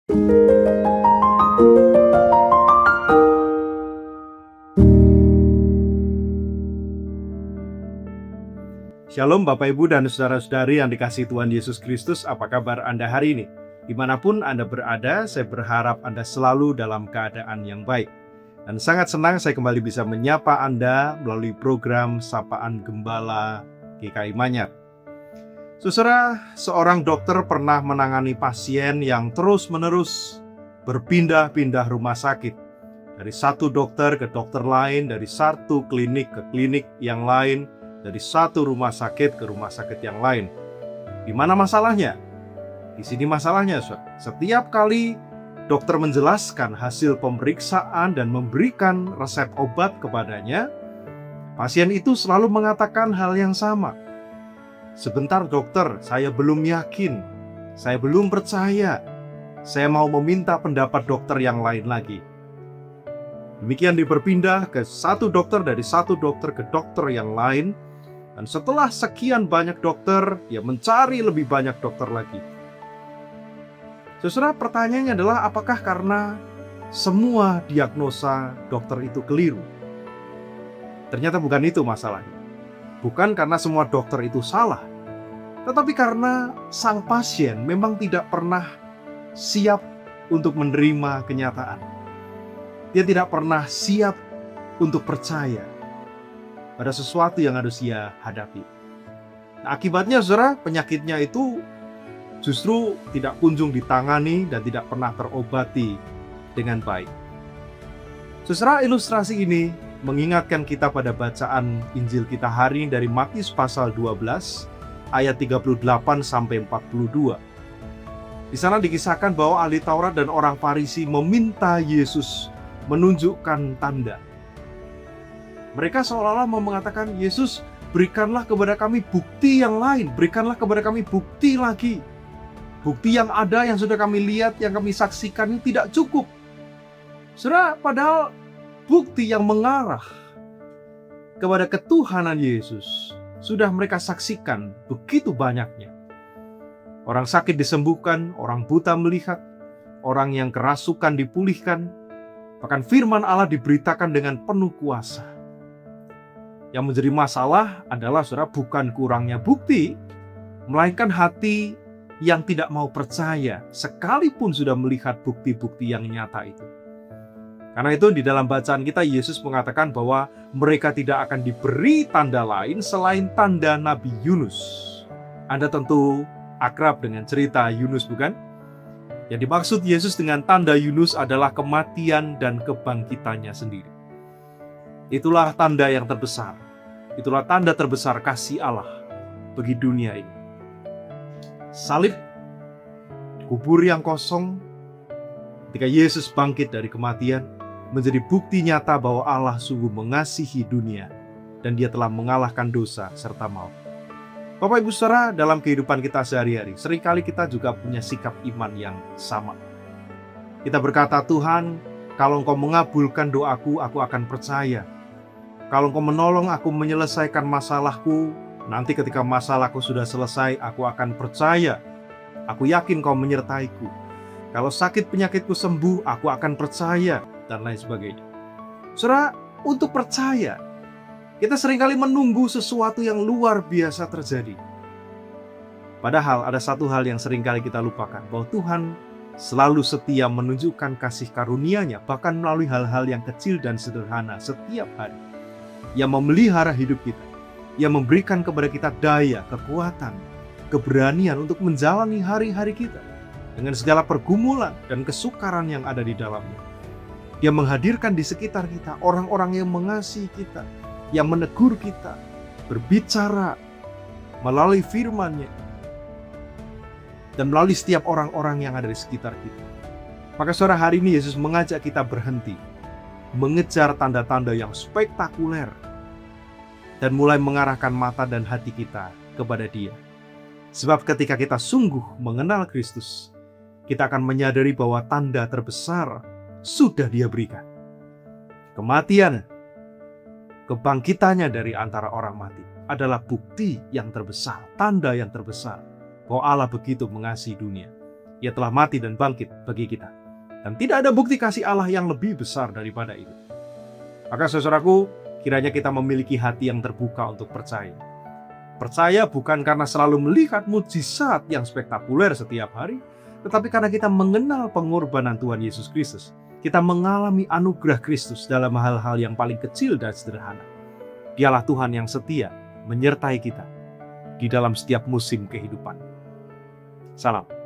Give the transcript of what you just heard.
Shalom Bapak Ibu dan Saudara-saudari yang dikasihi Tuhan Yesus Kristus, apa kabar Anda hari ini? Dimanapun Anda berada, saya berharap Anda selalu dalam keadaan yang baik. Dan sangat senang saya kembali bisa menyapa Anda melalui program Sapaan Gembala GKI Manyar. Saudara, seorang dokter pernah menangani pasien yang terus-menerus berpindah-pindah rumah sakit. Dari satu dokter ke dokter lain, dari satu klinik ke klinik yang lain, dari satu rumah sakit ke rumah sakit yang lain. Di mana masalahnya? Di sini masalahnya, setiap kali dokter menjelaskan hasil pemeriksaan dan memberikan resep obat kepadanya, pasien itu selalu mengatakan hal yang sama. Sebentar dokter, saya belum yakin, saya belum percaya, saya mau meminta pendapat dokter yang lain lagi. Demikian berpindah ke satu dokter, dari satu dokter ke dokter yang lain. Dan setelah sekian banyak dokter, dia mencari lebih banyak dokter lagi. Saudara, pertanyaannya adalah apakah karena semua diagnosa dokter itu keliru? Ternyata bukan itu masalahnya. Bukan karena semua dokter itu salah, tetapi karena sang pasien memang tidak pernah siap untuk menerima kenyataan. Dia tidak pernah siap untuk percaya pada sesuatu yang harus ia hadapi. Nah, akibatnya saudara, penyakitnya itu justru tidak kunjung ditangani dan tidak pernah terobati dengan baik. Saudara, ilustrasi ini mengingatkan kita pada bacaan Injil kita hari ini dari Matius pasal 12 ayat 38 sampai 42. Di sana dikisahkan bahwa ahli Taurat dan orang Farisi meminta Yesus menunjukkan tanda. Mereka seolah-olah mau mengatakan, Yesus, berikanlah kepada kami bukti yang lain, berikanlah kepada kami bukti lagi. Bukti yang ada, yang sudah kami lihat, yang kami saksikan ini tidak cukup. Saudara, padahal bukti yang mengarah kepada ketuhanan Yesus sudah mereka saksikan begitu banyaknya. Orang sakit disembuhkan, orang buta melihat, orang yang kerasukan dipulihkan, bahkan firman Allah diberitakan dengan penuh kuasa. Yang menjadi masalah adalah saudara, bukan kurangnya bukti, melainkan hati yang tidak mau percaya sekalipun sudah melihat bukti-bukti yang nyata itu. Karena itu di dalam bacaan kita Yesus mengatakan bahwa mereka tidak akan diberi tanda lain selain tanda Nabi Yunus. Anda tentu akrab dengan cerita Yunus, bukan? Yang dimaksud Yesus dengan tanda Yunus adalah kematian dan kebangkitannya sendiri. Itulah tanda yang terbesar. Itulah tanda terbesar kasih Allah bagi dunia ini. Salib, kubur yang kosong, ketika Yesus bangkit dari kematian, menjadi bukti nyata bahwa Allah sungguh mengasihi dunia dan Dia telah mengalahkan dosa serta maut. Bapak Ibu Saudara, dalam kehidupan kita sehari-hari, seringkali kita juga punya sikap iman yang sama. Kita berkata, Tuhan, kalau Engkau mengabulkan doaku, aku akan percaya. Kalau Engkau menolong aku menyelesaikan masalahku, nanti ketika masalahku sudah selesai, aku akan percaya. Aku yakin Kau menyertaiku. Kalau sakit penyakitku sembuh, aku akan percaya, dan lain sebagainya. Saudara, untuk percaya, kita seringkali menunggu sesuatu yang luar biasa terjadi. Padahal ada satu hal yang seringkali kita lupakan, bahwa Tuhan selalu setia menunjukkan kasih karunia-Nya, bahkan melalui hal-hal yang kecil dan sederhana setiap hari. Yang memelihara hidup kita, yang memberikan kepada kita daya, kekuatan, keberanian untuk menjalani hari-hari kita dengan segala pergumulan dan kesukaran yang ada di dalamnya. Dia menghadirkan di sekitar kita orang-orang yang mengasihi kita, yang menegur kita, berbicara melalui firman-Nya, dan melalui setiap orang-orang yang ada di sekitar kita. Maka sore hari ini Yesus mengajak kita berhenti, mengejar tanda-tanda yang spektakuler, dan mulai mengarahkan mata dan hati kita kepada Dia. Sebab ketika kita sungguh mengenal Kristus, kita akan menyadari bahwa tanda terbesar sudah Dia berikan. Kematian, kebangkitannya dari antara orang mati adalah bukti yang terbesar, tanda yang terbesar bahwa Allah begitu mengasihi dunia. Ia telah mati dan bangkit bagi kita. Dan tidak ada bukti kasih Allah yang lebih besar daripada itu. Maka saudaraku, kiranya kita memiliki hati yang terbuka untuk percaya. Percaya bukan karena selalu melihat mujizat yang spektakuler setiap hari, tetapi karena kita mengenal pengorbanan Tuhan Yesus Kristus. Kita mengalami anugerah Kristus dalam hal-hal yang paling kecil dan sederhana. Dialah Tuhan yang setia menyertai kita di dalam setiap musim kehidupan. Salam.